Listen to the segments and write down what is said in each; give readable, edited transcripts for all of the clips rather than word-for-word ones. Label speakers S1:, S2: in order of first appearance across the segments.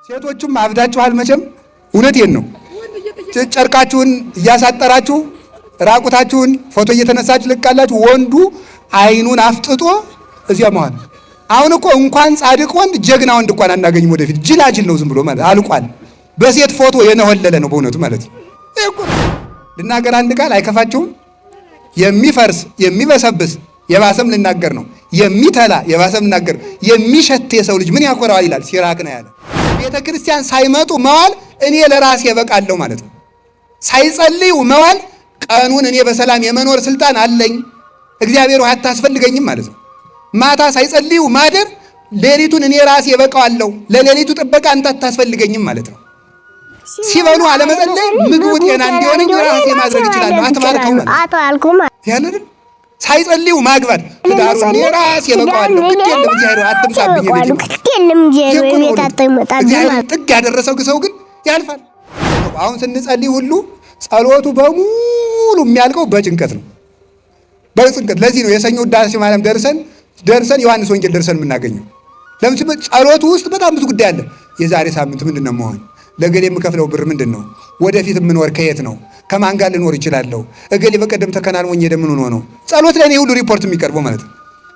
S1: ሴቶቹም አብዳችኋል መቼም እውነቴን ነው። ጨርቃችሁን እያሳጠራችሁ ራቁታችሁን ፎቶ እየተነሳችሁ ልቃላችሁ። ወንዱ አይኑን አፍጥጦ እዚያ መሆን። አሁን እኮ እንኳን ጻድቅ ወንድ ጀግና ወንድ እንኳን አናገኝም። ወደፊት ጅላጅል ነው ዝም ብሎ ማለት አልቋል። በሴት ፎቶ የነሆለለ ነው በእውነቱ ማለት ነው። እኮ ልናገር አንድ ቃል አይከፋችሁም? የሚፈርስ የሚበሰብስ የባሰም ልናገር ነው። የሚተላ የባሰም ልናገር የሚሸት የሰው ልጅ ምን ያኮራዋል ይላል ሲራክ ነው ያለ። ቤተ ክርስቲያን ሳይመጡ መዋል እኔ ለራሴ በቃለሁ ማለት ነው። ሳይጸልዩ መዋል ቀኑን እኔ በሰላም የመኖር ስልጣን አለኝ፣ እግዚአብሔር አታስፈልገኝም ማለት ነው። ማታ ሳይጸልዩ ማደር ሌሊቱን እኔ ራሴ በቃዋለሁ፣ ለሌሊቱ ጥበቃ አንተ አታስፈልገኝም ማለት ነው። ሲበሉ አለመጸለይ ምግቡ ጤና እንዲሆን ራሴ ማድረግ እችላለሁ። አትባርከው ማለት ያለን ሳይጸልዩ ማግባት ትዳሩ እኔ ራሴ በቃዋለሁ፣ ግድ የለም እግዚአብሔር አትምጣብኝ እግዚአብሔር ጥግ ያደረሰው ሰው ግን ያልፋል። አሁን ስንጸልይ ሁሉ ጸሎቱ በሙሉ የሚያልቀው በጭንቀት ነው፣ በጭንቀት። ለዚህ ነው የሰኞ ውዳሴ ማርያም ደርሰን ዮሐንስ ወንጌል ደርሰን የምናገኘው። ለምን? ጸሎቱ ውስጥ በጣም ብዙ ጉዳይ አለ። የዛሬ ሳምንት ምንድን ነው መሆን? ለገሌ የምከፍለው ብር ምንድን ነው? ወደፊት የምኖር ከየት ነው? ከማን ጋር ልኖር ይችላለሁ? እገሌ በቀደም ተከናንሞኝ ምን ሆኖ ነው? ጸሎት ላይ ነው ሁሉ ሪፖርት የሚቀርበው ማለት ነው።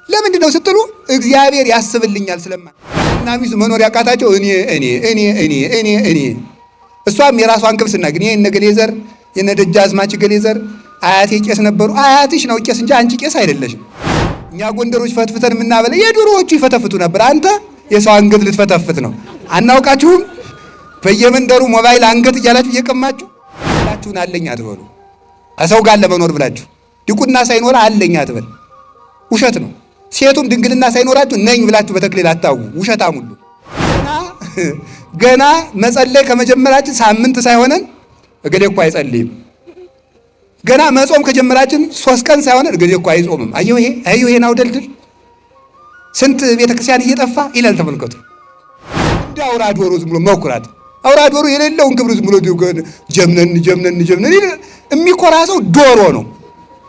S1: ለምንድን ነው ስትሉ እግዚአብሔር ያስብልኛል ስለማን እና ሚስት መኖር ያቃታቸው እኔ እሷም የራሷን ክብር ስናገር ይሄ ነገሌ ዘር የነደጃዝማች ገሌ ዘር አያቴ ቄስ ነበሩ። አያትሽ ነው ቄስ እንጂ አንቺ ቄስ አይደለሽም። እኛ ጎንደሮች ፈትፍተን የምናበለ የድሮዎቹ ይፈተፍቱ ነበር። አንተ የሰው አንገት ልትፈተፍት ነው። አናውቃችሁም? በየመንደሩ ሞባይል አንገት እያላችሁ እየቀማችሁ ሁላችሁን አለኝ አትበሉ። ከሰው ጋር ለመኖር ብላችሁ ዲቁና ሳይኖር አለኝ አትበል። ውሸት ነው። ሴቱም ድንግልና ሳይኖራችሁ ነኝ ብላችሁ በተክሊል አታውቁ። ውሸታም ሁሉ ገና መጸለይ ከመጀመራችን ሳምንት ሳይሆነን እገሌ እኮ አይጸልይም። ገና መጾም ከጀመራችን 3 ቀን ሳይሆነን እገሌ እኮ አይጾምም። አየሁ ይሄን አውደልድል ስንት ቤተክርስቲያን እየጠፋ ይላል። ተመልከቱ። እንደ አውራ ዶሮ ዝም ብሎ መኩራት። አውራ ዶሮ የሌለውን ክብር ዝም ብሎ ጀምነን የሚኮራ ሰው ዶሮ ነው።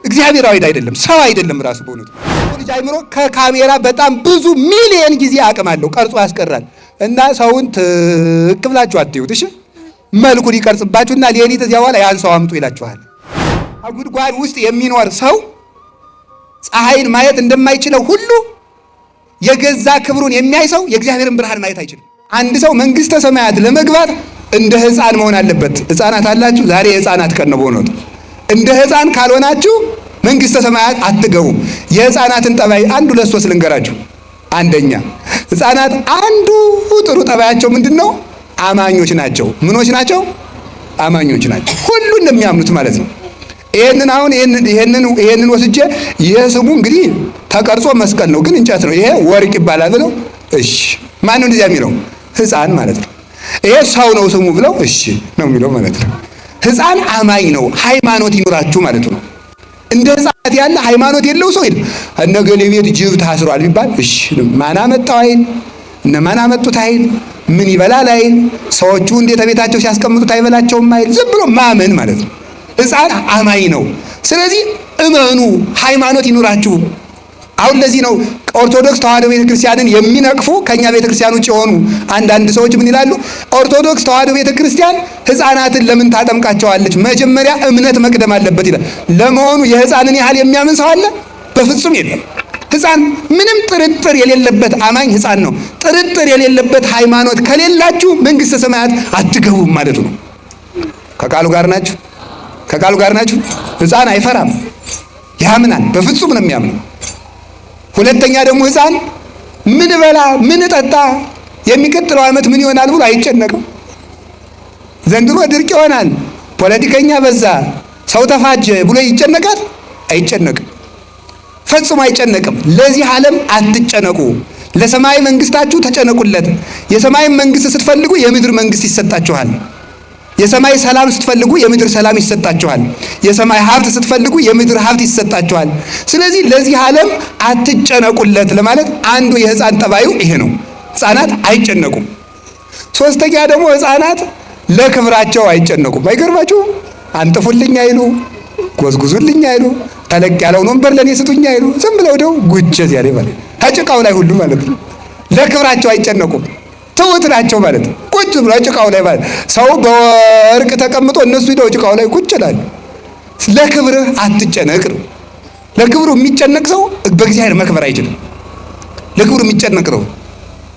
S1: እግዚአብሔራዊ አይደለም፣ ሰው አይደለም ራሱ በእውነቱ። ልጅ አይምሮ ከካሜራ በጣም ብዙ ሚሊየን ጊዜ አቅም አለው፣ ቀርጾ ያስቀራል። እና ሰውን ትክ ብላችሁ አትዩት እሺ። መልኩን ይቀርጽባችሁና ሌሊት እዚያ በኋላ ያን ሰው አምጡ ይላችኋል። ጉድጓድ ውስጥ የሚኖር ሰው ፀሐይን ማየት እንደማይችለው ሁሉ የገዛ ክብሩን የሚያይ ሰው የእግዚአብሔርን ብርሃን ማየት አይችልም። አንድ ሰው መንግስተ ሰማያት ለመግባት እንደ ሕፃን መሆን አለበት። ሕፃናት አላችሁ? ዛሬ የሕፃናት ቀን ነው በእውነቱ። እንደ ሕፃን ካልሆናችሁ መንግስተ ሰማያት አትገቡም። የሕፃናትን ጠባይ 1 2 3 ልንገራችሁ። አንደኛ ሕፃናት አንዱ ጥሩ ጠባያቸው ምንድን ነው? አማኞች ናቸው። ምኖች ናቸው? አማኞች ናቸው። ሁሉን እንደሚያምኑት ማለት ነው። ይሄንን ወስጄ ይሄ ስሙ እንግዲህ ተቀርጾ መስቀል ነው፣ ግን እንጨት ነው። ይሄ ወርቅ ይባላል ብለው እሺ። ማን ነው እንደዚያ የሚለው? ሕፃን ማለት ነው። ይሄ ሰው ነው ስሙ ብለው እሺ ነው የሚለው ማለት ነው። ሕፃን አማኝ ነው። ሃይማኖት ይኖራችሁ ማለት ነው። እንደ ሕፃናት ያለ ሃይማኖት የለው ሰው የለም። እነገሌ ቤት ጅብ ታስሯል ቢባል እሺ፣ ማን አመጣው አይል፣ እነማን አመጡት አይል፣ ምን ይበላል አይል፣ ሰዎቹ እንዴት ቤታቸው ሲያስቀምጡት አይበላቸውም አይል፣ ዝም ብሎ ማመን ማለት ነው። ሕፃን አማኝ ነው። ስለዚህ እመኑ፣ ሃይማኖት ይኑራችሁ። አሁን ለዚህ ነው ኦርቶዶክስ ተዋሕዶ ቤተክርስቲያንን የሚነቅፉ ከኛ ቤተክርስቲያን ውጭ የሆኑ አንዳንድ ሰዎች ምን ይላሉ? ኦርቶዶክስ ተዋሕዶ ቤተክርስቲያን ሕፃናትን ለምን ታጠምቃቸዋለች? መጀመሪያ እምነት መቅደም አለበት ይላል። ለመሆኑ የሕፃንን ያህል የሚያምን ሰው አለ? በፍጹም የለም። ሕፃን ምንም ጥርጥር የሌለበት አማኝ ሕፃን ነው። ጥርጥር የሌለበት ሃይማኖት ከሌላችሁ መንግስተ ሰማያት አትገቡም ማለት ነው። ከቃሉ ጋር ናችሁ? ከቃሉ ጋር ናችሁ? ሕፃን አይፈራም፣ ያምናል። በፍጹም ነው የሚያምነው። ሁለተኛ ደግሞ ሕፃን ምን በላ ምን ጠጣ የሚቀጥለው ዓመት ምን ይሆናል ብሎ አይጨነቅም። ዘንድሮ ድርቅ ይሆናል፣ ፖለቲከኛ በዛ፣ ሰው ተፋጀ ብሎ ይጨነቃል? አይጨነቅም፣ ፈጽሞ አይጨነቅም። ለዚህ ዓለም አትጨነቁ፣ ለሰማይ መንግስታችሁ ተጨነቁለት። የሰማይ መንግስት ስትፈልጉ የምድር መንግስት ይሰጣችኋል። የሰማይ ሰላም ስትፈልጉ የምድር ሰላም ይሰጣችኋል። የሰማይ ሀብት ስትፈልጉ የምድር ሀብት ይሰጣችኋል። ስለዚህ ለዚህ ዓለም አትጨነቁለት ለማለት አንዱ የሕፃን ጠባዩ ይሄ ነው። ሕፃናት አይጨነቁም። ሶስተኛ ደግሞ ሕፃናት ለክብራቸው አይጨነቁም። አይገርማችሁም? አንጥፉልኝ አይሉ፣ ጎዝጉዙልኝ አይሉ፣ ተለቅ ያለውን ወንበር ለኔ ስጡኝ አይሉ። ዝም ብለው ደው ጉቸት ያለ ማለት ተጭቃው ላይ ሁሉ ማለት ነው። ለክብራቸው አይጨነቁም። ትሑት ናቸው ማለት ቁጭ ብሎ ጭቃው ላይ ማለት ሰው በወርቅ ተቀምጦ እነሱ ሄደው ጭቃው ላይ ቁጭ ይላሉ። ለክብርህ አትጨነቅ ነው። ለክብሩ የሚጨነቅ ሰው በእግዚአብሔር መክበር አይችልም። ለክብሩ የሚጨነቅ ነው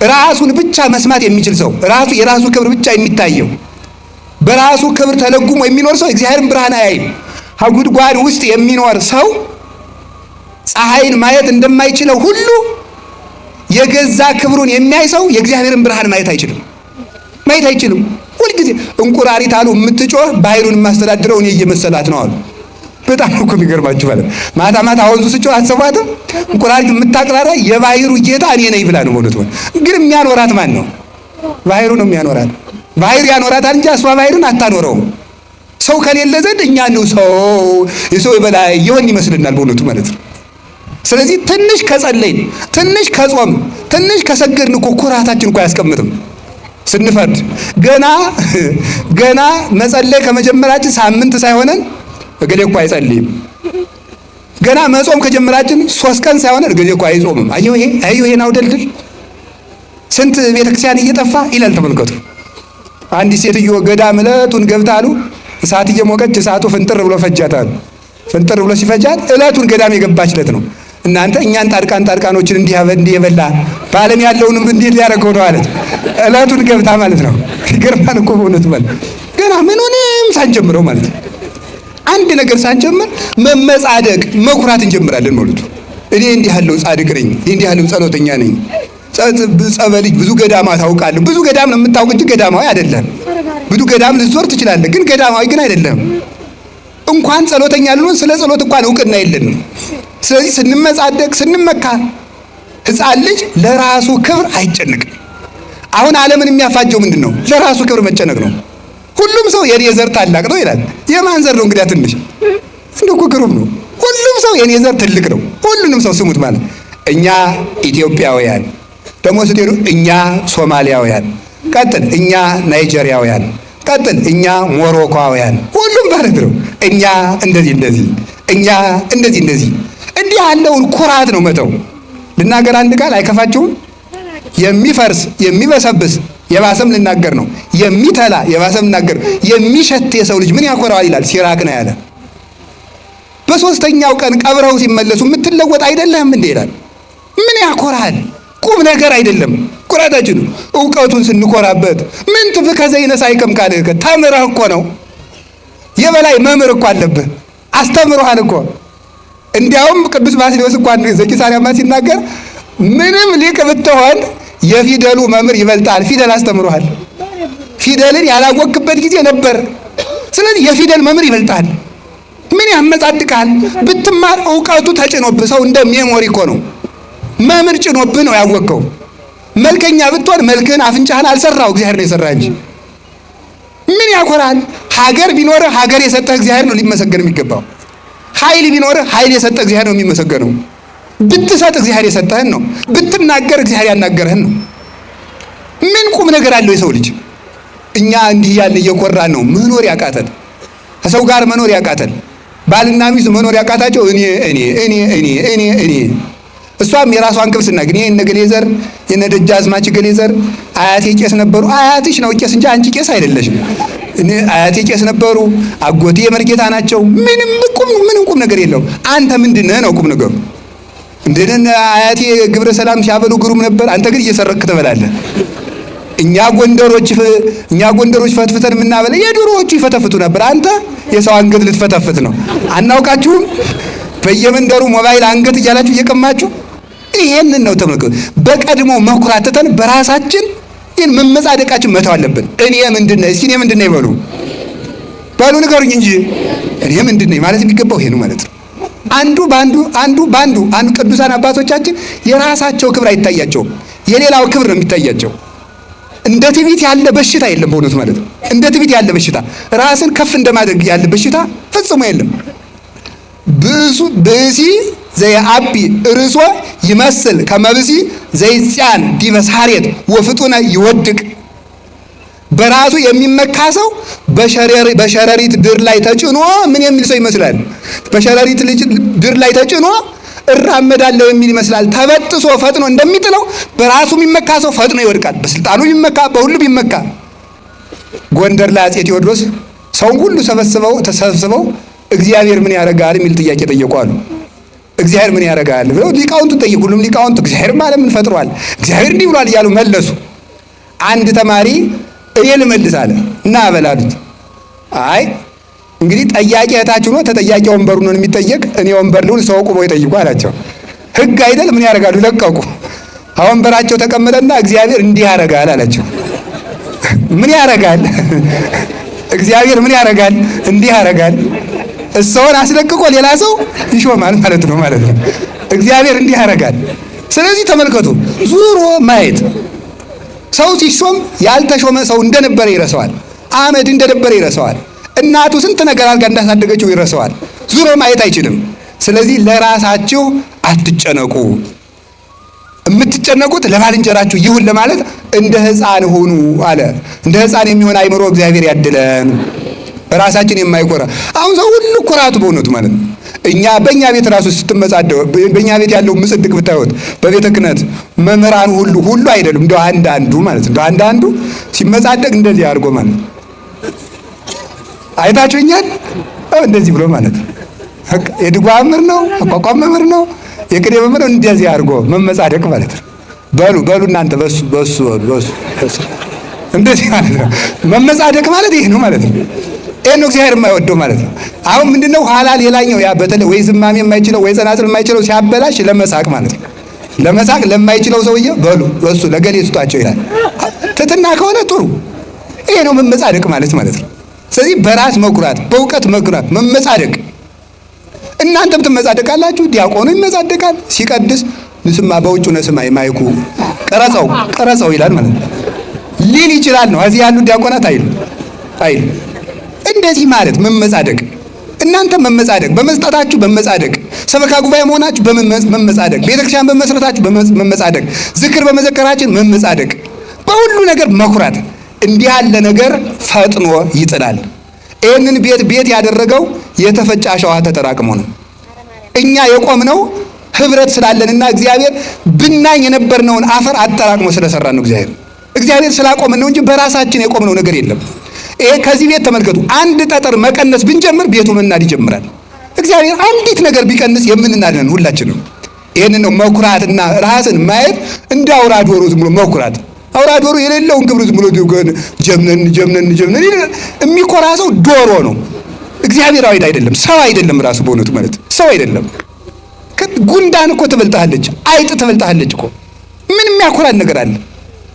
S1: ራሱን ብቻ መስማት የሚችል ሰው፣ ራሱ የራሱ ክብር ብቻ የሚታየው በራሱ ክብር ተለጉሞ የሚኖር ሰው እግዚአብሔርን ብርሃን አያይም። ከጉድጓድ ውስጥ የሚኖር ሰው ፀሐይን ማየት እንደማይችለው ሁሉ የገዛ ክብሩን የሚያይ ሰው የእግዚአብሔርን ብርሃን ማየት አይችልም። ሁልጊዜ እንቁራሪት አሉ የምትጮህ ባሕሩን የማስተዳድረው እኔ እየመሰላት ነው አሉ። በጣም እኮ የሚገርማችሁ ማለት ማታ ማታ ወንዙ ስጮህ አትሰማትም? እንቁራሪት የምታቅራራ የባሕሩ ጌታ እኔ ነኝ ብላ ነው በእውነቱ። ግን የሚያኖራት ማን ነው? ባሕሩ ነው የሚያኖራት። ባሕሩ ያኖራታል እንጂ እሷ ባሕሩን አታኖረውም። ሰው ከሌለ ዘንድ እኛ ነው ሰው የሰው በላይ ይሆን ይመስልናል በእውነቱ ማለት ነው። ስለዚህ ትንሽ ከጸለይን፣ ትንሽ ከጾም፣ ትንሽ ከሰገድን እኮ ኩራታችን እኮ አያስቀምጥም። ስንፈርድ ገና መጸለይ ከመጀመራችን ሳምንት ሳይሆነን እገሌ እኮ አይጸልይም። ገና መጾም ከጀመራችን 3 ቀን ሳይሆነን እገሌ እኮ አይጾምም። አየሁ ይሄን አውደልድል ስንት ቤተክርስቲያን እየጠፋ ይላል። ተመልከቱ። አንዲት ሴትዮ ገዳም ዕለቱን ገብታ አሉ እሳት እየሞቀች እሳቱ ፍንጥር ብሎ ፈጃታል። ፍንጥር ብሎ ሲፈጃት ዕለቱን ገዳም የገባችለት ነው። እናንተ እኛን ጣድቃኖችን እንዲህ የበላ በዓለም ያለውንም እንዴት ሊያደርገው ነው አለች። ዕለቱን ገብታ ማለት ነው። ይገርማል እኮ በእውነቱ ማለት ገና ምንም ሳንጀምረው ማለት ነው። አንድ ነገር ሳንጀምር መመጻደቅ መኩራት እንጀምራለን ማለት ነው። እኔ እንዲህ ያለው ጻድቅ ነኝ፣ እንዲህ ያለው ጸሎተኛ ነኝ፣ ጸበልጅ ብዙ ገዳማት አውቃለሁ። ብዙ ገዳም ነው የምታውቅ እንጂ ገዳማዊ አይደለም። ብዙ ገዳም ልትዞር ትችላለህ፣ ግን ገዳማዊ ግን አይደለም። እንኳን ጸሎተኛ ልሆን ስለ ጸሎት እንኳን እውቅና የለንም። ስለዚህ ስንመጻደቅ ስንመካ ሕፃን ልጅ ለራሱ ክብር አይጨነቅም። አሁን ዓለምን የሚያፋጀው ምንድን ነው? ለራሱ ክብር መጨነቅ ነው። ሁሉም ሰው የኔ ዘር ታላቅ ነው ይላል። የማን ዘር ነው እንግዲያ? ትንሽ እንደው እኮ ግሩም ነው። ሁሉም ሰው የኔ ዘር ትልቅ ነው። ሁሉንም ሰው ስሙት ማለት እኛ ኢትዮጵያውያን፣ ደግሞ ስትሄዱ እኛ ሶማሊያውያን፣ ቀጥል እኛ ናይጄሪያውያን፣ ቀጥል እኛ ሞሮኮውያን፣ ሁሉም ማለት ነው። እኛ እንደዚህ እኛ እንደዚህ እንዲህ ያለውን ኩራት ነው መተው። ልናገር አንድ ቃል አይከፋችሁም? የሚፈርስ የሚበሰብስ የባሰም ልናገር ነው። የሚተላ የባሰም ልናገር። የሚሸት የሰው ልጅ ምን ያኮራዋል ይላል ሲራክ ነው ያለ። በ3ኛው ቀን ቀብረው ሲመለሱ የምትለወጥ አይደለም እንዴ ይላል። ምን ያኮራል? ቁም ነገር አይደለም ኩራታችን። እውቀቱን ስንኮራበት ምን ትፍ ከዘይነሳ አይከም ካልህ ተምረህ እኮ ነው። የበላይ መምህር እኮ አለብህ፣ አስተምሮሃል እኮ። እንዲያውም ቅዱስ ባስልዮስ እንኳን ዘቂሳርያማ ሲናገር ምንም ሊቅ ብትሆን የፊደሉ መምህር ይበልጣል። ፊደል አስተምሮሃል። ፊደልን ያላወቅበት ጊዜ ነበር። ስለዚህ የፊደል መምህር ይበልጣል። ምን ያመጻድቃል? ብትማር እውቀቱ ተጭኖብህ፣ ሰው እንደ ሜሞሪ እኮ ነው። መምህር ጭኖብህ ነው ያወቅከው። መልከኛ ብትሆን መልክህን አፍንጫህን አልሰራው እግዚአብሔር ነው የሰራ እንጂ። ምን ያኮራል? ሀገር ቢኖርህ ሀገር የሰጠህ እግዚአብሔር ነው ሊመሰገን የሚገባው። ኃይል ቢኖርህ ኃይል የሰጠህ እግዚአብሔር ነው የሚመሰገነው። ብትሰጥ እግዚአብሔር የሰጠህን ነው። ብትናገር እግዚአብሔር ያናገረህን ነው። ምን ቁም ነገር አለው የሰው ልጅ? እኛ እንዲህ ያለ እየኮራን ነው መኖር ያቃተን፣ ከሰው ጋር መኖር ያቃተን፣ ባልና ሚስት መኖር ያቃታቸው እኔ እሷም የራሷን ክብር ስናገር እኔ እነ ገሌ ዘር የነ ደጃዝማች ገሌ ዘር አያቴ ቄስ ነበሩ። አያትሽ ነው ቄስ እንጂ አንቺ ቄስ አይደለሽም። አያቴ ቄስ ነበሩ፣ አጎቴ የመርጌታ ናቸው። ምንም ቁም ነገር የለውም። አንተ ምንድነህ ነው ቁም ነገሩ? እንደነ አያቴ ግብረ ሰላም ሲያበሉ ግሩም ነበር። አንተ ግን እየሰረክ ትበላለህ። እኛ ጎንደሮች ፈትፍተን የምናበለ የድሮዎቹ ይፈተፍቱ ነበር። አንተ የሰው አንገት ልትፈተፍት ነው። አናውቃችሁም? በየመንደሩ ሞባይል አንገት እያላችሁ እየቀማችሁ ይሄንን ነው ተመልከቱ። በቀድሞ መኩራት ትተን በራሳችን ይሄን መመጻደቃችን መተው አለብን። እኔ ምንድነኝ? እስኪ እኔ ምንድነኝ በሉ ንገሩኝ እንጂ እኔ ምንድነኝ ማለት የሚገባው ይሄ ነው ማለት ነው። አንዱ ባንዱ ቅዱሳን አባቶቻችን የራሳቸው ክብር አይታያቸውም፣ የሌላው ክብር ነው የሚታያቸው። እንደ ትዕቢት ያለ በሽታ የለም በእውነቱ ማለት ነው። እንደ ትዕቢት ያለ በሽታ፣ ራስን ከፍ እንደማድረግ ያለ በሽታ ፈጽሞ የለም። ብእሲ ዘየአቢ ርእሶ ይመስል ከመብሲ ዘይጽያን ዲበ ሳሬት ወፍጡነ ይወድቅ። በራሱ የሚመካ ሰው በሸረሪት ድር ላይ ተጭኖ ምን የሚል ሰው ይመስላል? በሸረሪት ድር ላይ ተጭኖ እራመዳለሁ የሚል ይመስላል። ተበጥሶ ፈጥኖ እንደሚጥለው በራሱ የሚመካ ሰው ፈጥኖ ይወድቃል። በስልጣኑ ቢመካ፣ በሁሉ ቢመካ። ጎንደር ላይ አፄ ቴዎድሮስ ሰውን ሁሉ ተሰብስበው እግዚአብሔር ምን ያደርጋል የሚል ጥያቄ ጠየቁ አሉ። እግዚአብሔር ምን ያደርጋል ብለው ሊቃውንቱ ጠየቁ። ሁሉም ሊቃውንቱ እግዚአብሔር ማለት ምን ፈጥሯል፣ እግዚአብሔር እንዲህ ብሏል እያሉ መለሱ። አንድ ተማሪ እኔ ልመልስ አለ እና አበላሉት። አይ እንግዲህ ጠያቂ እህታችሁ ነው፣ ተጠያቂ ወንበሩ ነው የሚጠየቅ። እኔ ወንበር ልሁን፣ ሰው ቁሞ ይጠይቁ አላቸው። ሕግ አይደል? ምን ያደርጋሉ? ለቀቁ። ወንበራቸው ተቀመጠና እግዚአብሔር እንዲህ ያደርጋል አላቸው። ምን ያደርጋል? እግዚአብሔር ምን ያደርጋል? እንዲህ ያደርጋል። እሰውን አስለቅቆ ሌላ ሰው ይሾማል ማለት ነው። እግዚአብሔር እንዲህ ያደርጋል። ስለዚህ ተመልከቱ፣ ዙሮ ማየት። ሰው ሲሾም ያልተሾመ ሰው እንደነበረ ይረሳዋል። አመድ እንደነበረ ይረሳዋል። እናቱ ስንት ነገር አድርጋ እንዳሳደገችው ይረሳዋል። ዙሮ ማየት አይችልም። ስለዚህ ለራሳችሁ አትጨነቁ። የምትጨነቁት ለባልንጀራችሁ ይሁን ለማለት እንደ ሕፃን ሁኑ አለ። እንደ ሕፃን የሚሆን አይምሮ እግዚአብሔር ያድለን። በራሳችን የማይኮራ አሁን ሰው ሁሉ ኩራቱ በእውነቱ ማለት ነው። እኛ በእኛ ቤት ራሱ ስትመጻደው በእኛ ቤት ያለው ምጽድቅ ብታዩት በቤተ ክህነት መምህራን ሁሉ አይደሉም። እንደው አንዳንዱ ማለት ነው። እንደው አንዳንዱ ሲመጻደቅ እንደዚህ አድርጎ ማለት ነው። አይታችሁኛል? እንደዚህ ብሎ ማለት ነው። የድጓ መምህር ነው፣ አቋቋም መምህር ነው፣ የቅኔ መምህር ነው። እንደዚህ አድርጎ መመጻደቅ ማለት ነው። በሉ እናንተ በሱ እንደዚህ ማለት ነው። መመጻደቅ ማለት ይሄ ነው ማለት ነው። ይሄ ነው እግዚአብሔር የማይወደው ማለት ነው። አሁን ምንድነው ኋላ ሌላኛው ያ በተለይ ወይ ዝማሜ የማይችለው ወይ ጸናጽል የማይችለው ሲያበላሽ ለመሳቅ ማለት ነው። ለመሳቅ ለማይችለው ሰውዬ በሱ ለገሌ ስጧቸው ይላል። ትትና ከሆነ ጥሩ። ይሄ ነው መመጻደቅ ማለት ነው። ስለዚህ በራስ መኩራት፣ በእውቀት መኩራት፣ መመጻደቅ። እናንተም ትመጻደቃላችሁ። ዲያቆኑ ይመጻደቃል ሲቀድስ፣ ንስማ በውጭ ነስማ የማይኩ ቀረጸው ይላል ማለት ነው። ሊል ይችላል ነው። እዚህ ያሉ ዲያቆናት አይሉ እንደዚህ ማለት መመጻደቅ። እናንተ መመጻደቅ፣ በመስጠታችሁ በመጻደቅ፣ ሰበካ ጉባኤ መሆናችሁ በመመጻደቅ፣ ቤተክርስቲያን በመስረታችሁ በመመጻደቅ፣ ዝክር በመዘከራችን መመጻደቅ፣ በሁሉ ነገር መኩራት። እንዲህ ያለ ነገር ፈጥኖ ይጥላል። ይህንን ቤት ያደረገው የተፈጨ አሸዋ ተጠራቅሞ ነው። እኛ የቆምነው ህብረት ስላለንና እግዚአብሔር ብናኝ የነበርነውን አፈር አጠራቅሞ ስለሰራ ነው። እግዚአብሔር ስላቆመን ነው እንጂ በራሳችን የቆምነው ነገር የለም። ይሄ ከዚህ ቤት ተመልከቱ። አንድ ጠጠር መቀነስ ብንጀምር ቤቱ መናድ ይጀምራል። እግዚአብሔር አንዲት ነገር ቢቀንስ የምንናድነን ሁላችንም። ይህንን ነው መኩራትና ራስን ማየት። እንደ አውራ ዶሮ ዝም ብሎ መኩራት። አውራ ዶሮ የሌለውን ግብር ዝም ብሎ ጀምነን የሚኮራ ሰው ዶሮ ነው። እግዚአብሔራዊ አይደለም፣ ሰው አይደለም። ራሱ በእውነቱ ማለት ሰው አይደለም። ጉንዳን እኮ ትበልጣለች፣ አይጥ ትበልጣለች እኮ። ምን የሚያኮራን ነገር አለ?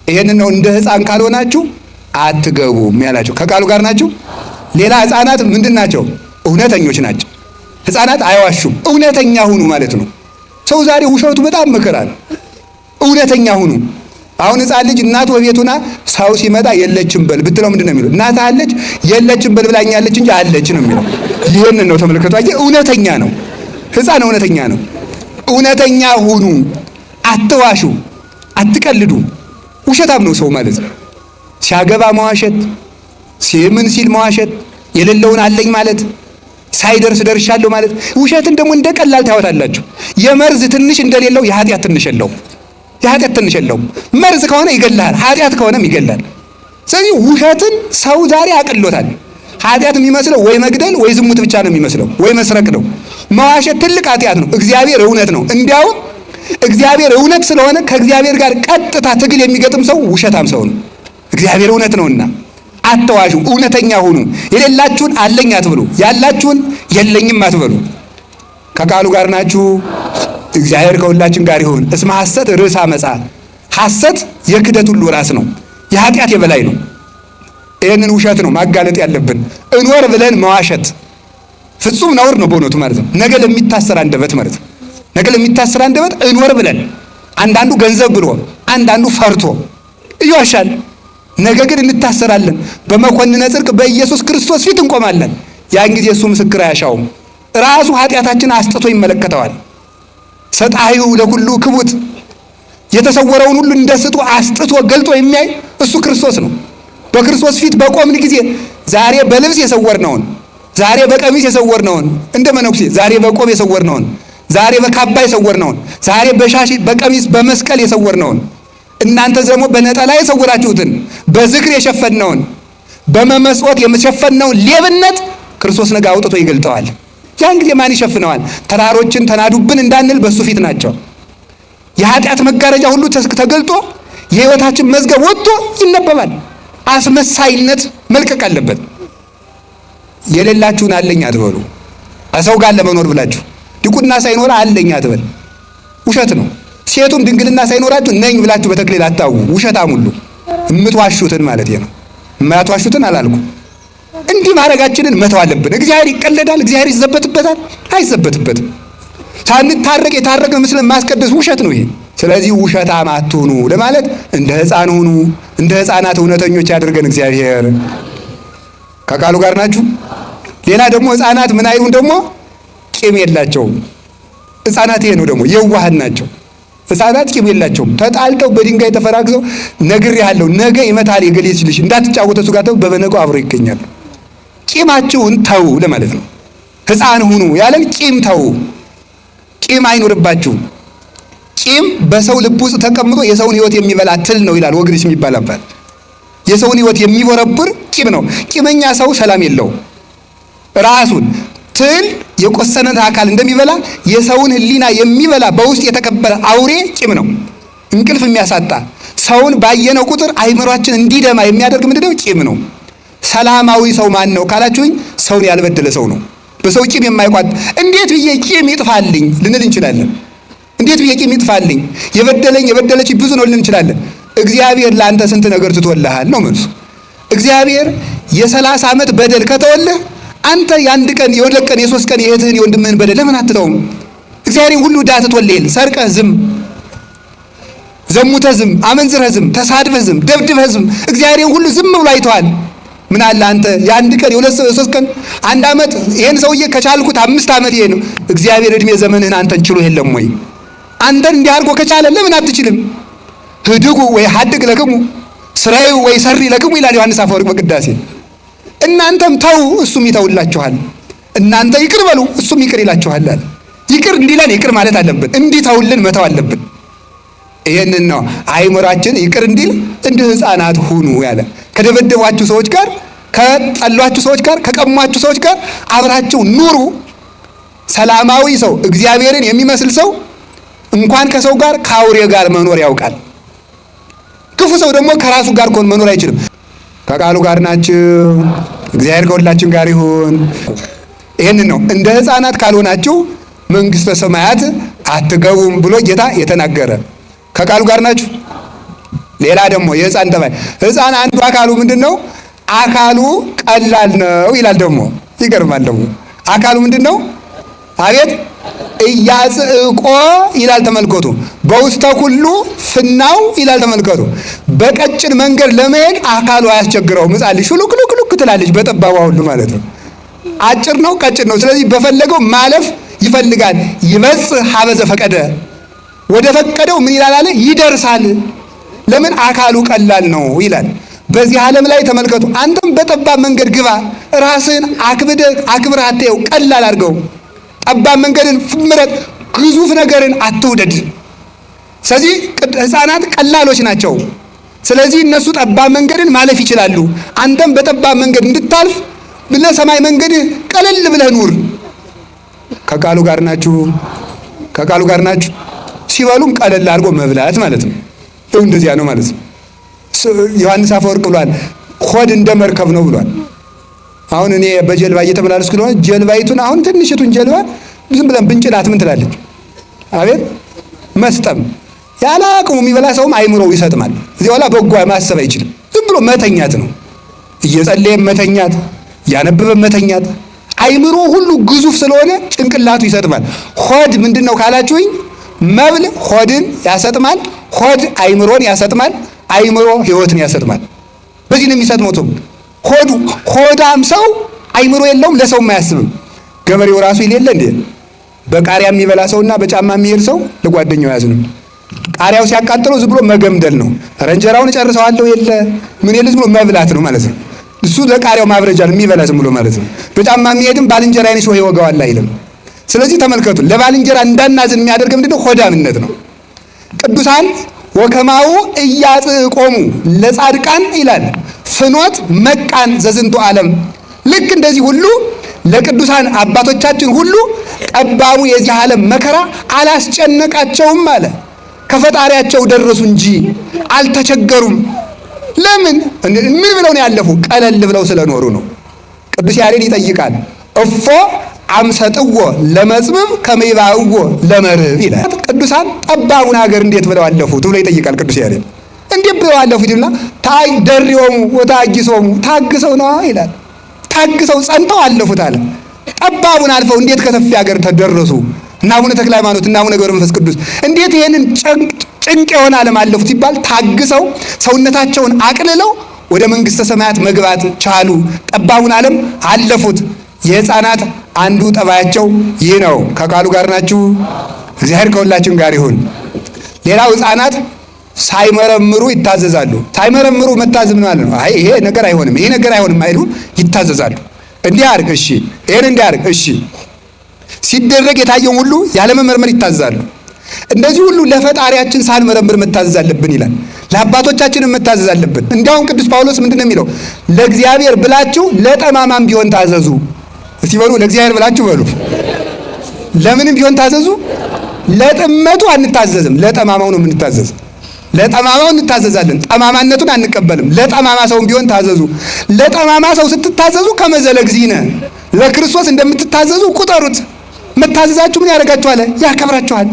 S1: ይሄንን ነው እንደ ሕፃን ካልሆናችሁ አትገቡም ያላቸው። ከቃሉ ጋር ናችሁ። ሌላ ሕፃናት ምንድን ናቸው? እውነተኞች ናቸው። ሕፃናት አይዋሹም። እውነተኛ ሁኑ ማለት ነው። ሰው ዛሬ ውሸቱ በጣም መከራ ነው። እውነተኛ ሁኑ። አሁን ሕፃን ልጅ እናቱ በቤቱና ሰው ሲመጣ የለችም በል ብትለው ምንድን ነው የሚለው? እናት አለች የለችም በል ብላኛለች እንጂ አለች ነው የሚለው። ይህንን ነው ተመልከቱ። እውነተኛ ነው ሕፃን፣ እውነተኛ ነው። እውነተኛ ሁኑ። አትዋሹ፣ አትቀልዱ። ውሸታም ነው ሰው ማለት ነው። ሲያገባ መዋሸት፣ ምን ሲል መዋሸት፣ የሌለውን አለኝ ማለት፣ ሳይደርስ ደርሻለሁ ማለት። ውሸትን ደግሞ እንደ ቀላል ታወታላችሁ። የመርዝ ትንሽ እንደሌለው የኃጢአት ትንሽ የለውም። የኃጢአት ትንሽ የለውም። መርዝ ከሆነ ይገላል፣ ኃጢአት ከሆነም ይገላል። ስለዚህ ውሸትን ሰው ዛሬ አቅሎታል። ኃጢአት የሚመስለው ወይ መግደል ወይ ዝሙት ብቻ ነው የሚመስለው፣ ወይ መስረቅ ነው። መዋሸት ትልቅ ኃጢአት ነው። እግዚአብሔር እውነት ነው። እንዲያውም እግዚአብሔር እውነት ስለሆነ ከእግዚአብሔር ጋር ቀጥታ ትግል የሚገጥም ሰው ውሸታም ሰው ነው። እግዚአብሔር እውነት ነውና አትዋሹ፣ እውነተኛ ሁኑ። የሌላችሁን አለኝ አትበሉ፣ ያላችሁን የለኝም አትበሉ። ከቃሉ ጋር ናችሁ። እግዚአብሔር ከሁላችን ጋር ይሁን። እስመ ሐሰት ርዕሰ አመፃ። ሐሰት የክደት ሁሉ ራስ ነው፣ የኃጢአት የበላይ ነው። ይህንን ውሸት ነው ማጋለጥ ያለብን። እንወር ብለን መዋሸት ፍጹም ነውር ነው በእውነቱ ማለት ነው። ነገ ለሚታሰር አንደበት ማለት ነው። ነገ ለሚታሰር አንደበት እንወር ብለን፣ አንዳንዱ ገንዘብ ብሎ፣ አንዳንዱ ፈርቶ ይዋሻል። ነገ ግን እንታሰራለን። በመኮንነ ጽድቅ በኢየሱስ ክርስቶስ ፊት እንቆማለን። ያን ጊዜ እሱ ምስክር አያሻውም። ራሱ ኃጢአታችን አስጥቶ ይመለከተዋል። ሰጣዩ ለሁሉ ክቡት፣ የተሰወረውን ሁሉ እንደስጡ አስጥቶ ገልጦ የሚያይ እሱ ክርስቶስ ነው። በክርስቶስ ፊት በቆምን ጊዜ ዛሬ በልብስ የሰወርነውን፣ ዛሬ በቀሚስ የሰወርነውን፣ እንደ መነኩሴ ዛሬ በቆብ የሰወርነውን፣ ዛሬ በካባ የሰወርነውን፣ ዛሬ በሻሽ በቀሚስ በመስቀል የሰወርነውን፣ እናንተ ደግሞ በነጠላ የሰወራችሁትን፣ በዝክር የሸፈነውን፣ በመመጽወት የሸፈነውን ሌብነት ክርስቶስ ነገ አውጥቶ ይገልጠዋል። ያን ጊዜ ማን ይሸፍነዋል? ተራሮችን ተናዱብን እንዳንል በሱ ፊት ናቸው። የኃጢአት መጋረጃ ሁሉ ተገልጦ የሕይወታችን መዝገብ ወጥቶ ይነበባል። አስመሳይነት መልቀቅ አለበት። የሌላችሁን አለኝ አትበሉ። ከሰው ጋር ለመኖር ብላችሁ ድቁና ሳይኖር አለኝ አትበል፣ ውሸት ነው። ሴቱም ድንግልና ሳይኖራችሁ ነኝ ብላችሁ በተክሊል አታውቁ፣ ውሸታም ሁሉ። የምትዋሹትን ማለት ነው። የማትዋሹትን አላልኩ። እንዲህ ማድረጋችንን መተው አለብን። እግዚአብሔር ይቀለዳል? እግዚአብሔር ይዘበትበታል? አይዘበትበትም። ሳንታረቅ የታረቅን ምስልን ማስቀደስ ውሸት ነው ይሄ። ስለዚህ ውሸታም አትሁኑ ለማለት እንደ ሕፃን ሁኑ፣ እንደ ሕፃናት እውነተኞች ያደርገን እግዚአብሔር። ከቃሉ ጋር ናችሁ? ሌላ ደግሞ ሕፃናት ምን አይሉን ደግሞ ቂም የላቸውም። ሕፃናት ይሄ ነው ደግሞ የዋሃን ናቸው። ሕፃናት ቂም የላቸውም። ተጣልተው በድንጋይ ተፈራግዘው ነግሬሃለሁ ነገ ይመታል የገሌ ልጅ እንዳትጫወቱ እሱ ጋር በበነጋው አብረው ይገኛሉ። ቂማችሁን ተው ለማለት ነው። ሕፃን ሁኑ ያለን ቂም ተው፣ ቂም አይኖርባችሁ። ቂም በሰው ልብ ውስጥ ተቀምጦ የሰውን ሕይወት የሚበላ ትል ነው ይላል ወግሪስ የሚባል አባት። የሰውን ሕይወት የሚቦረብር ቂም ነው። ቂመኛ ሰው ሰላም የለው። ራሱን ትል የቆሰነት አካል እንደሚበላ የሰውን ሕሊና የሚበላ በውስጥ የተቀበረ አውሬ ቂም ነው። እንቅልፍ የሚያሳጣ ሰውን ባየነው ቁጥር አይምሯችን እንዲደማ የሚያደርግ ምንድነው? ቂም ነው። ሰላማዊ ሰው ማን ነው ካላችሁኝ፣ ሰውን ያልበደለ ሰው ነው። በሰው ቂም የማይቋጥ እንዴት ብዬ ቂም ይጥፋልኝ ልንል እንችላለን። እንዴት ብዬ ቂም ይጥፋልኝ፣ የበደለኝ የበደለች ብዙ ነው ልንል እንችላለን። እግዚአብሔር ለአንተ ስንት ነገር ትቶልሃል ነው መልሱ። እግዚአብሔር የ30 ዓመት በደል ከተወልህ አንተ የአንድ ቀን የሁለት ቀን የሶስት ቀን የእህትህን የወንድምህን በደል ለምን አትተውም? እግዚአብሔር ሁሉ ዕዳ ትቶልሃል። ሰርቀህ ዝም፣ ዘሙተህ ዝም፣ አመንዝረህ ዝም፣ ተሳድበህ ዝም፣ ደብድበህ ዝም፣ እግዚአብሔር ሁሉ ዝም ብሎ አይተዋል። ምን አለ አንተ የአንድ ቀን የሁለት ሶስት ቀን አንድ ዓመት ይሄን ሰውዬ ከቻልኩት 5 ዓመት ይሄ ነው። እግዚአብሔር እድሜ ዘመንህን አንተን ችሎ የለም ወይ? አንተን እንዲህ አድርጎ ከቻለ ለምን አትችልም? ህድጉ ወይ ሀድግ ለክሙ ስራዩ ወይ ሰሪ ለክሙ ይላል ዮሐንስ አፈወርቅ በቅዳሴ። እናንተም ተው እሱም ይተውላችኋል፣ እናንተ ይቅር በሉ እሱም ይቅር ይላችኋል አለ። ይቅር እንዲለን ይቅር ማለት አለብን፣ እንዲተውልን መተው አለብን። ይሄንን ነው አይምሯችን ይቅር እንዲል እንደ ሕፃናት ሁኑ ያለ። ከደበደቧችሁ ሰዎች ጋር፣ ከጠሏችሁ ሰዎች ጋር፣ ከቀሟችሁ ሰዎች ጋር አብራችሁ ኑሩ። ሰላማዊ ሰው እግዚአብሔርን የሚመስል ሰው እንኳን ከሰው ጋር ከአውሬ ጋር መኖር ያውቃል። ክፉ ሰው ደግሞ ከራሱ ጋር እንኳን መኖር አይችልም። ከቃሉ ጋር ናችሁ። እግዚአብሔር ከሁላችን ጋር ይሁን። ይህንን ነው እንደ ሕፃናት ካልሆናችሁ መንግሥተ ሰማያት አትገቡም ብሎ ጌታ የተናገረ። ከቃሉ ጋር ናችሁ። ሌላ ደግሞ የሕፃን ጠባይ፣ ሕፃን አንዱ አካሉ ምንድን ነው? አካሉ ቀላል ነው ይላል። ደግሞ ይገርማል። ደግሞ አካሉ ምንድን ነው? አቤት እያጽእቆ ይላል። ተመልከቱ። በውስተ ሁሉ ፍናው ይላል። ተመልከቱ። በቀጭን መንገድ ለመሄድ አካሉ አያስቸግረውም። ሕፃን ልጅ ሹሉክሉክሉክ ትላለች በጠባቧ ሁሉ ማለት ነው። አጭር ነው፣ ቀጭን ነው። ስለዚህ በፈለገው ማለፍ ይፈልጋል። ይበጽሕ ሀበ ዘፈቀደ፣ ወደ ፈቀደው ምን ይላል አለ ይደርሳል። ለምን? አካሉ ቀላል ነው ይላል። በዚህ ዓለም ላይ ተመልከቱ። አንተም በጠባብ መንገድ ግባ፣ ራስህን አክብረህ አትየው፣ ቀላል አድርገው። ጠባብ መንገድን ምረጥ፣ ግዙፍ ነገርን አትውደድ። ስለዚህ ሕፃናት ቀላሎች ናቸው። ስለዚህ እነሱ ጠባብ መንገድን ማለፍ ይችላሉ። አንተም በጠባብ መንገድ እንድታልፍ ብለህ ሰማይ መንገድህ ቀለል ብለህ ኑር። ከቃሉ ጋር ናችሁ። ከቃሉ ጋር ናችሁ። ሲበሉም ቀለል አድርጎ መብላት ማለት ነው። ይኸው እንደዚያ ነው ማለት ነው። ዮሐንስ አፈወርቅ ብሏል፣ ሆድ እንደ መርከብ ነው ብሏል። አሁን እኔ በጀልባ እየተመላለስኩ ስለሆነ ጀልባይቱን አሁን ትንሽቱን ጀልባ ዝም ብለን ብንጭላት ምን ትላለች? አቤት መስጠም። ያለ አቅሙ የሚበላ ሰውም አይምሮው ይሰጥማል። እዚህ በኋላ በጎ ማሰብ አይችልም። ዝም ብሎ መተኛት ነው። እየጸለየ መተኛት፣ እያነበበ መተኛት። አይምሮ ሁሉ ግዙፍ ስለሆነ ጭንቅላቱ ይሰጥማል። ሆድ ምንድን ነው ካላችሁኝ፣ መብል ሆድን ያሰጥማል፣ ሆድ አይምሮን ያሰጥማል፣ አይምሮ ሕይወትን ያሰጥማል። በዚህ ነው የሚሰጥመው ሰው። ሆዳም ሰው አይምሮ የለውም፣ ለሰውም አያስብም። ገበሬው ራሱ ይሌለ እንዴ በቃሪያ የሚበላ ሰውና በጫማ የሚሄድ ሰው ለጓደኛው ያዝንም። ቃሪያው ሲያቃጥለው ዝም ብሎ መገምደል ነው። ረንጀራውን ጨርሰዋለሁ የለ ምን የለ ዝም ብሎ መብላት ነው ማለት ነው። እሱ ለቃሪያው ማብረጃ የሚበላ ዝም ብሎ ማለት ነው። በጫማ የሚሄድም ባልንጀራዬን ሾህ ይወጋዋል አይልም። ስለዚህ ተመልከቱ፣ ለባልንጀራ እንዳናዝን የሚያደርግ ምንድነው? ሆዳምነት ነው። ቅዱሳን ወከማው እያጽቆሙ ለጻድቃን ይላል ፍኖት መቃን ዘዝንቱ ዓለም። ልክ እንደዚህ ሁሉ ለቅዱሳን አባቶቻችን ሁሉ ጠባቡ የዚህ ዓለም መከራ አላስጨነቃቸውም አለ። ከፈጣሪያቸው ደረሱ እንጂ አልተቸገሩም። ለምን? ምን ብለው ነው ያለፉ? ቀለል ብለው ስለኖሩ ነው። ቅዱስ ያሬድ ይጠይቃል፣ እፎ አምሰጥዎ ለመጽብብ ከመይባእዎ ለመርብ ይላል። ቅዱሳን ጠባቡን ሀገር እንዴት ብለው አለፉት ብሎ ይጠይቃል ቅዱስ ያሬድ። እንዴት ብለው አለፉት ይልና ደሪዎሙ ወታጊሶሙ ታግሰው ነው ይላል። ታግሰው ጸንተው አለፉት አለ። ጠባቡን አልፈው እንዴት ከሰፊ ሀገር ተደረሱ? እና አቡነ ተክለ ሃይማኖት እና አቡነ ገብረ መንፈስ ቅዱስ እንዴት ይሄንን ጭንቅ የሆነ ዓለም አለፉት ሲባል ታግሰው ሰውነታቸውን አቅልለው ወደ መንግስተ ሰማያት መግባት ቻሉ። ጠባቡን ዓለም አለፉት። የሕፃናት አንዱ ጠባያቸው ይህ ነው። ከቃሉ ጋር ናችሁ? እግዚአብሔር ከሁላችን ጋር ይሁን። ሌላው ሕፃናት ሳይመረምሩ ይታዘዛሉ። ሳይመረምሩ መታዘዝ ማለት ነው። አይ ይሄ ነገር አይሆንም፣ ይሄ ነገር አይሆንም አይሉ ይታዘዛሉ። እንዲህ አድርግ እሺ፣ ይሄን እንዲህ አድርግ እሺ። ሲደረግ የታየውን ሁሉ ያለመመርመር ይታዘዛሉ። እንደዚህ ሁሉ ለፈጣሪያችን ሳንመረምር መታዘዝ አለብን ይላል። ለአባቶቻችን መታዘዝ አለብን። እንዲያውም ቅዱስ ጳውሎስ ምንድነው የሚለው? ለእግዚአብሔር ብላችሁ ለጠማማም ቢሆን ታዘዙ። እስቲ በሉ ለእግዚአብሔር ብላችሁ በሉ። ለምንም ቢሆን ታዘዙ። ለጥመቱ አንታዘዝም፣ ለጠማማው ነው የምንታዘዝ። ለጠማማው እንታዘዛለን፣ ጠማማነቱን አንቀበልም። ለጠማማ ሰውም ቢሆን ታዘዙ። ለጠማማ ሰው ስትታዘዙ ከመዘለ እግዚእነ ለክርስቶስ እንደምትታዘዙ ቁጠሩት። መታዘዛችሁ ምን ያደርጋችኋል? ያከብራችኋል።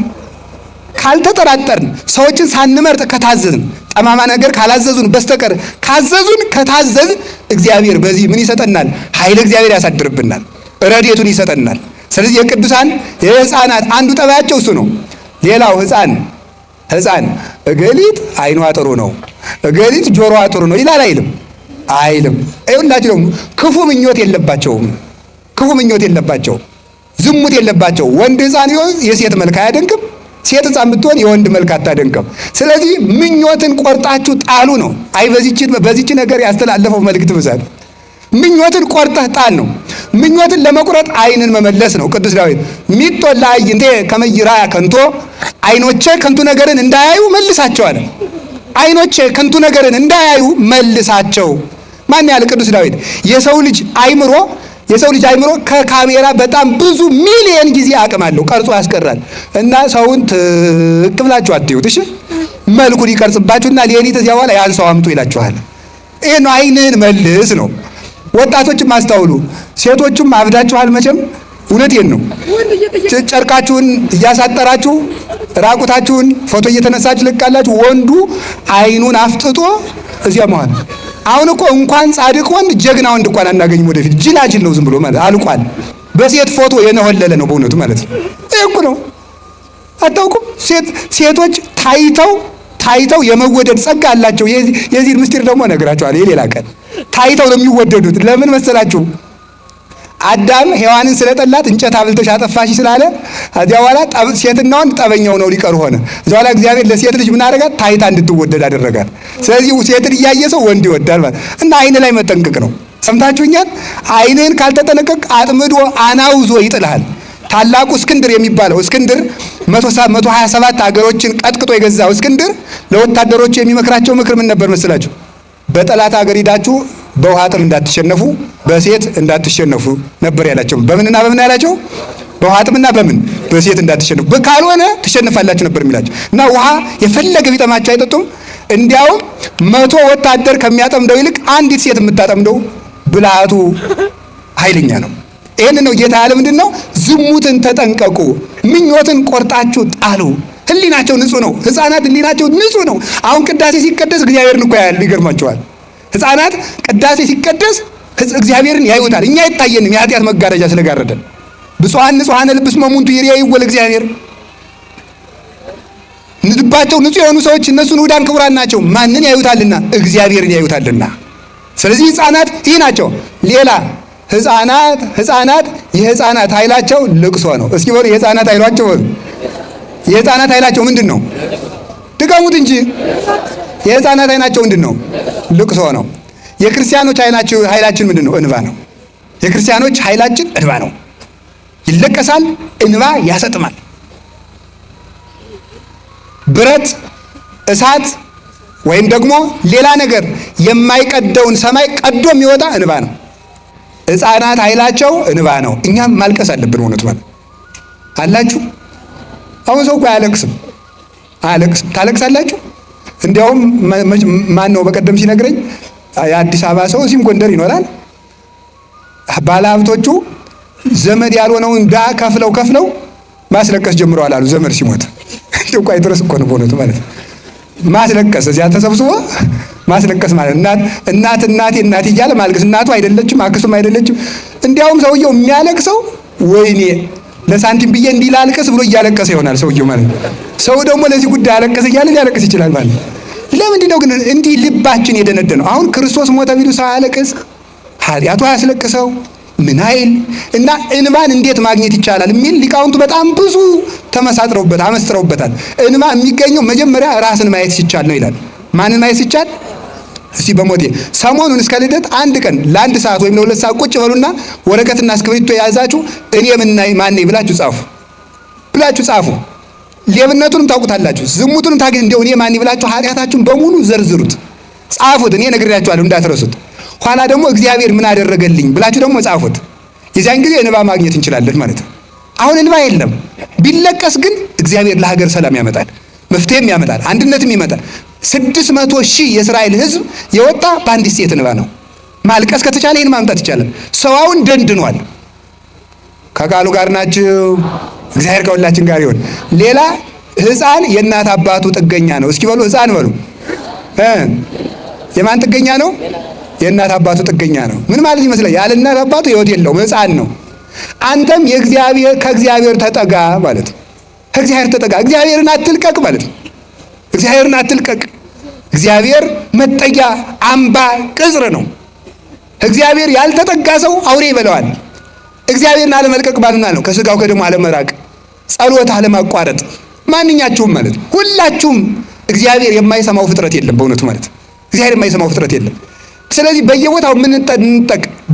S1: ካልተጠራጠርን ሰዎችን ሳንመርጥ ከታዘዝን ጠማማ ነገር ካላዘዙን በስተቀር ካዘዙን ከታዘዝ እግዚአብሔር በዚህ ምን ይሰጠናል? ኃይለ እግዚአብሔር ያሳድርብናል፣ ረድኤቱን ይሰጠናል። ስለዚህ የቅዱሳን የሕፃናት አንዱ ጠባያቸው እሱ ነው። ሌላው ሕፃን እገሊት አይኗ ጥሩ ነው፣ እገሊት ጆሮዋ ጥሩ ነው ይላል አይልም? አይልም። ይኸውላችሁ ደግሞ ክፉ ምኞት የለባቸውም። ክፉ ምኞት የለባቸው፣ ዝሙት የለባቸው። ወንድ ሕፃን ይሆን የሴት መልክ አያደንቅም፣ ሴት ሕፃን ብትሆን የወንድ መልክ አታደንቅም። ስለዚህ ምኞትን ቆርጣችሁ ጣሉ ነው። አይ በዚች ነገር ያስተላለፈው መልእክት ብዛት ምኞትን ቆርጠህ ጣል ነው። ምኞትን ለመቁረጥ አይንን መመለስ ነው። ቅዱስ ዳዊት ሚጦ ለአዕይንቴ ከመ ይርአያ ከንቶ፣ አይኖቼ ከንቱ ነገርን እንዳያዩ መልሳቸው አለ። አይኖቼ ከንቱ ነገርን እንዳያዩ መልሳቸው። ማን ያለ? ቅዱስ ዳዊት። የሰው ልጅ አይምሮ ከካሜራ በጣም ብዙ ሚሊየን ጊዜ አቅም አለው፣ ቀርጾ ያስቀራል። እና ሰውን ትክ ብላችሁ አትዩት እሺ። መልኩን ይቀርጽባችሁና ሌሊት እዚያ በኋላ ያን ሰው አምጡ ይላችኋል። ይሄ ነው አይንህን መልስ ነው። ወጣቶችም አስተውሉ፣ ሴቶቹም አብዳችኋል መቼም። እውነቴን ነው። ጨርቃችሁን እያሳጠራችሁ ራቁታችሁን ፎቶ እየተነሳችሁ ልቃላችሁ። ወንዱ አይኑን አፍጥጦ እዚያ መሃል። አሁን እኮ እንኳን ጻድቅ ወንድ ጀግና ወንድ እንኳን አናገኝም። ወደፊት ጅላጅል ነው ዝም ብሎ ማለት አልቋል። በሴት ፎቶ የነሆለለ ነው በእውነቱ ማለት ነው። ይሄ እኮ ነው። አታውቁም? ሴቶች ታይተው የመወደድ ጸጋ አላቸው። የዚህ ምስጢር ደግሞ እነግራችኋለሁ የሌላ ቀን። ታይተው ነው የሚወደዱት። ለምን መሰላችሁ? አዳም ሔዋንን ስለጠላት እንጨት አብልተሽ አጠፋሽ ስላለ እዚያ በኋላ ሴትና ወንድ ጠበኛው ነው ሊቀሩ ሆነ። እዚያ በኋላ እግዚአብሔር ለሴት ልጅ ምን አደረጋት? ታይታ እንድትወደድ አደረጋት። ስለዚህ ሴትን እያየ ሰው ወንድ ይወዳል ማለት እና አይን ላይ መጠንቀቅ ነው። ሰምታችሁኛል? አይንህን ካልተጠነቀቅ አጥምዶ አናውዞ ይጥልሃል። ታላቁ እስክንድር የሚባለው እስክንድር 127 ሀገሮችን ቀጥቅጦ የገዛው እስክንድር ለወታደሮቹ የሚመክራቸው ምክር ምን ነበር መስላችሁ? በጠላት ሀገር ሂዳችሁ በውሃ ጥም እንዳትሸነፉ፣ በሴት እንዳትሸነፉ ነበር ያላቸው። በምንና በምን ያላቸው? በውሃ ጥምና በሴት እንዳትሸነፉ፣ ካልሆነ ትሸነፋላችሁ ነበር የሚላቸው። እና ውሃ የፈለገ ቢጠማቸው አይጠጡም። እንዲያውም 100 ወታደር ከሚያጠምደው ይልቅ አንዲት ሴት የምታጠምደው ብልሃቱ ኃይለኛ ነው። ይህን ነው ጌታ ያለ። ምንድን ነው? ዝሙትን ተጠንቀቁ፣ ምኞትን ቆርጣችሁ ጣሉ። ህሊናቸው ንጹህ ነው። ሕፃናት ህሊናቸው ንጹህ ነው። አሁን ቅዳሴ ሲቀደስ እግዚአብሔርን እኮ ያያሉ። ይገርማቸዋል። ሕፃናት ቅዳሴ ሲቀደስ እግዚአብሔርን ያዩታል። እኛ አይታየንም፣ የኃጢአት መጋረጃ ስለጋረደን። ብፁዓን ንጹሐነ ልብ እስመ እሙንቱ ይሬእይዎ ለእግዚአብሔር። ልባቸው ንጹህ የሆኑ ሰዎች እነሱን ውዳን ክቡራን ናቸው። ማንን ያዩታልና? እግዚአብሔርን ያዩታልና። ስለዚህ ሕፃናት ይህ ናቸው። ሌላ ሕፃናት የሕፃናት ኃይላቸው ልቅሶ ነው። እስኪ በሉ የሕፃናት ኃይላቸው በሉ። የሕፃናት ኃይላቸው ምንድን ነው? ድገሙት እንጂ። የሕፃናት ኃይላቸው ምንድን ነው? ልቅሶ ነው። የክርስቲያኖች ኃይላችን ምንድን ነው? እንባ ነው። የክርስቲያኖች ኃይላችን እንባ ነው። ይለቀሳል፣ እንባ ያሰጥማል። ብረት፣ እሳት ወይም ደግሞ ሌላ ነገር የማይቀደውን ሰማይ ቀዶ የሚወጣ እንባ ነው። ሕፃናት ኃይላቸው እንባ ነው። እኛም ማልቀስ አለብን። እውነት ማለት አላችሁ። አሁን ሰው እኮ አያለቅስም። ታለቅሳላችሁ? እንዲያውም ማን ነው በቀደም ሲነግረኝ የአዲስ አበባ ሰው እዚህም ጎንደር ይኖራል። ባለሀብቶቹ ዘመድ ያልሆነውን ዳ ከፍለው ማስለቀስ ጀምረዋል አሉ። ዘመድ ሲሞት እንደው ቆይ ድረስ እኮ ነው በእውነቱ ማለት ነው። ማስለቀስ እዚያ ተሰብስቦ ማስለቀስ ማለት እናቴ እያለ ማልቀስ። እናቱ አይደለችም፣ አክሱም አይደለችም። እንዲያውም ሰውየው የሚያለቅሰው ወይኔ ለሳንቲም ብዬ እንዲህ ላልቅስ ብሎ እያለቀሰ ይሆናል ሰውየው ማለት ነው። ሰው ደግሞ ለዚህ ጉዳይ አለቀሰ እያለ ሊያለቅስ ይችላል ማለት ነው። ለምንድን ነው ግን እንዲህ ልባችን የደነደነው? አሁን ክርስቶስ ሞተ ቢሉ ሰው አያለቅስ? ኃጢአቱ አያስለቅሰው? ምን አይል እና እንባን እንዴት ማግኘት ይቻላል የሚል ሊቃውንቱ በጣም ብዙ አመስጥረውበታል። እንባ የሚገኘው መጀመሪያ ራስን ማየት ሲቻል ነው ይላል። ማንን ማየት ሲቻል? እስቲ በሞቴ ሰሞኑን እስከ ልደት አንድ ቀን ለአንድ ሰዓት ወይም ለሁለት ሰዓት ቁጭ በሉና ወረቀትና እስክሪብቶ የያዛችሁ እኔ ማን ነኝ ብላችሁ ጻፉ። ሌብነቱንም ታውቁታላችሁ፣ ዝሙቱንም ታገኝ እንደው እኔ ማን ብላችሁ ኃጢአታችሁን በሙሉ ዘርዝሩት፣ ጻፉት። እኔ ነግሬያችኋለሁ እንዳትረሱት። ኋላ ደግሞ እግዚአብሔር ምን አደረገልኝ ብላችሁ ደግሞ ጻፉት። የዚያን ጊዜ እንባ ማግኘት እንችላለን ማለት ነው። አሁን እንባ የለም። ቢለቀስ ግን እግዚአብሔር ለሀገር ሰላም ያመጣል፣ መፍትሄም ያመጣል፣ አንድነትም ይመጣል። 600,000 የእስራኤል ሕዝብ የወጣ በአንዲት ሴት እንባ ነው። ማልቀስ ከተቻለ ይህን ማምጣት ይቻላል። ሰዋውን ደንድኗል። ከቃሉ ጋር ናችሁ። እግዚአብሔር ከሁላችን ጋር ይሁን። ሌላ ሕፃን የእናት አባቱ ጥገኛ ነው። እስኪ በሉ ሕፃን በሉ። የማን ጥገኛ ነው? የእናት አባቱ ጥገኛ ነው። ምን ማለት ይመስላል? ያለ እናት አባቱ ሕይወት የለውም፣ ሕፃን ነው። አንተም ከእግዚአብሔር ተጠጋ ማለት ነው። ከእግዚአብሔር ተጠጋ፣ እግዚአብሔርን አትልቀቅ ማለት ነው። እግዚአብሔርን አትልቀቅ። እግዚአብሔር መጠጊያ፣ አምባ፣ ቅጽር ነው። እግዚአብሔር ያልተጠጋ ሰው አውሬ ይበለዋል። እግዚአብሔርን አለመልቀቅ ባልና ነው። ከስጋው ከደሙ አለመራቅ፣ ጸሎት አለማቋረጥ። ማንኛችሁም ማለት ነው፣ ሁላችሁም እግዚአብሔር የማይሰማው ፍጥረት የለም። በእውነቱ ማለት እግዚአብሔር የማይሰማው ፍጥረት የለም። ስለዚህ በየቦታው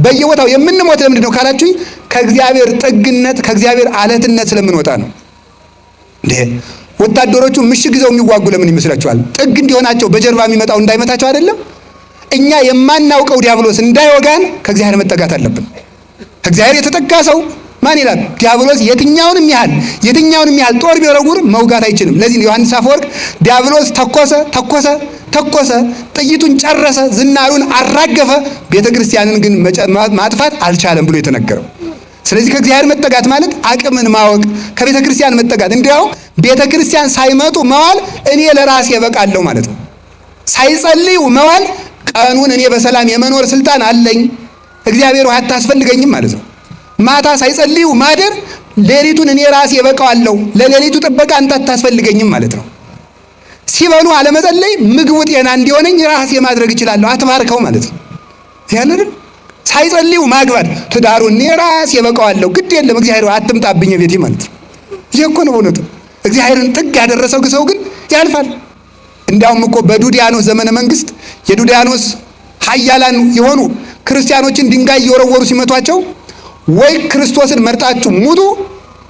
S1: በየቦታው የምንሞት ለምንድን ነው ካላችሁ ከእግዚአብሔር ጥግነት ከእግዚአብሔር አለትነት ስለምንወጣ ነው። እንዴ ወታደሮቹ ምሽግ ይዘው የሚዋጉ ለምን ይመስላችኋል? ጥግ እንዲሆናቸው በጀርባ የሚመጣው እንዳይመታቸው አይደለም። እኛ የማናውቀው ዲያብሎስ እንዳይወጋን ከእግዚአብሔር መጠጋት አለብን። ከእግዚአብሔር የተጠጋ ሰው ማን ይላል? ዲያብሎስ የትኛውንም ያህል ጦር ቢወረውር መውጋት አይችልም። ለዚህ ነው ዮሐንስ አፈወርቅ ዲያብሎስ ተኮሰ፣ ጥይቱን ጨረሰ፣ ዝናሩን አራገፈ፣ ቤተ ክርስቲያንን ግን ማጥፋት አልቻለም ብሎ የተነገረው። ስለዚህ ከእግዚአብሔር መጠጋት ማለት አቅምን ማወቅ፣ ከቤተ ክርስቲያን መጠጋት። እንዲያው ቤተ ክርስቲያን ሳይመጡ መዋል እኔ ለራሴ እበቃለሁ ማለት ነው። ሳይጸልዩ መዋል ቀኑን እኔ በሰላም የመኖር ስልጣን አለኝ፣ እግዚአብሔር አታስፈልገኝም ማለት ነው። ማታ ሳይጸልዩ ማደር ሌሊቱን እኔ ራሴ እበቃዋለሁ፣ ለሌሊቱ ጥበቃ አንተ አታስፈልገኝም ማለት ነው። ሲበሉ አለመጸለይ ምግቡ ጤና እንዲሆነኝ ራሴ ማድረግ እችላለሁ፣ አትባርከው ማለት ነው። ያንን ሳይጸልዩ ማግባት ትዳሩን እኔ ራሴ እበቃዋለሁ፣ ግድ የለም እግዚአብሔር አትምጣብኝ ቤቴ ማለት ነው። ይሄ እኮ ነው በእውነቱ። እግዚአብሔርን ጥግ ያደረሰው ሰው ግን ያልፋል። እንዲያውም እኮ በዱዲያኖስ ዘመነ መንግስት የዱዲያኖስ ኃያላን የሆኑ ክርስቲያኖችን ድንጋይ እየወረወሩ ሲመቷቸው ወይ ክርስቶስን መርጣችሁ ሙቱ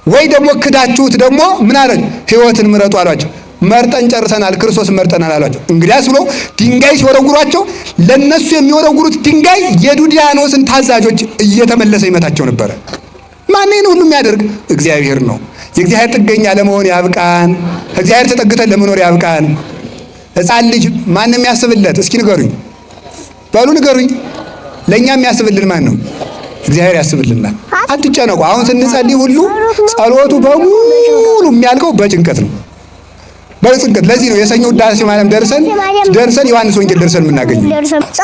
S1: ወይ ደግሞ ክዳችሁት ደግሞ ምን አለ ሕይወትን ምረጡ አሏቸው። መርጠን ጨርሰናል፣ ክርስቶስን መርጠናል አሏቸው። እንግዲያስ ብሎ ድንጋይ ሲወረውሯቸው ለነሱ የሚወረውሩት ድንጋይ የዱዲያኖስን ታዛዦች እየተመለሰ ይመታቸው ነበረ። ማን ነው ሁሉ የሚያደርግ? እግዚአብሔር ነው። የእግዚአብሔር ጥገኛ ለመሆን ያብቃን። እግዚአብሔር ተጠግተን ለመኖር ያብቃን። ሕፃን ልጅ ማንም ያስብለት? እስኪ ንገሩኝ፣ በሉ ንገሩኝ። ለእኛ የሚያስብልን ማን ነው? እግዚአብሔር ያስብልናል። አትጨነቁ። አሁን ስንጸልይ ሁሉ ጸሎቱ በሙሉ የሚያልቀው በጭንቀት ነው፣ በጭንቀት። ለዚህ ነው የሰኞ ውዳሴ ማርያም ደርሰን ዮሐንስ ወንጌል ደርሰን የምናገኘው።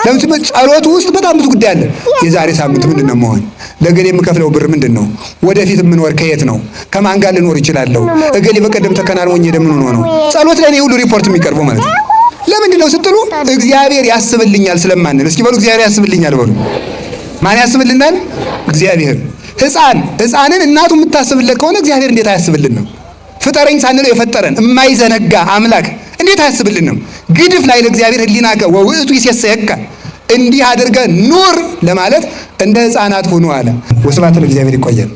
S1: ለምን? ጸሎቱ ውስጥ በጣም ብዙ ጉዳይ አለ። የዛሬ ሳምንት ምንድን ነው መሆን? ለገሌ የምከፍለው ብር ምንድን ነው? ወደፊት የምኖር ከየት ነው? ከማን ጋር ልኖር ይችላለሁ? እገሌ በቀደም ተከናንሞኝ ደምን ሆኖ ነው? ጸሎት ላይ ነው ሁሉ ሪፖርት የሚቀርበው ማለት ነው። ለምንድን ነው ስትሉ እግዚአብሔር ያስብልኛል ስለማንል። እስኪ በሉ እግዚአብሔር ያስብልኛል በሉ። ማን ያስብልናል? እግዚአብሔር። ሕፃንን እናቱ የምታስብለት ከሆነ እግዚአብሔር እንዴት አያስብልንም? ፍጠረኝ ሳንለው የፈጠረን የማይዘነጋ አምላክ እንዴት አያስብልንም? ግድፍ ላይ ለእግዚአብሔር ህሊናከ ወውእቱ ይሴሰየከ፣ እንዲህ አድርገህ ኑር ለማለት እንደ ሕፃናት ሁኑ አለ። ወስብሐት ለእግዚአብሔር። ይቆየን።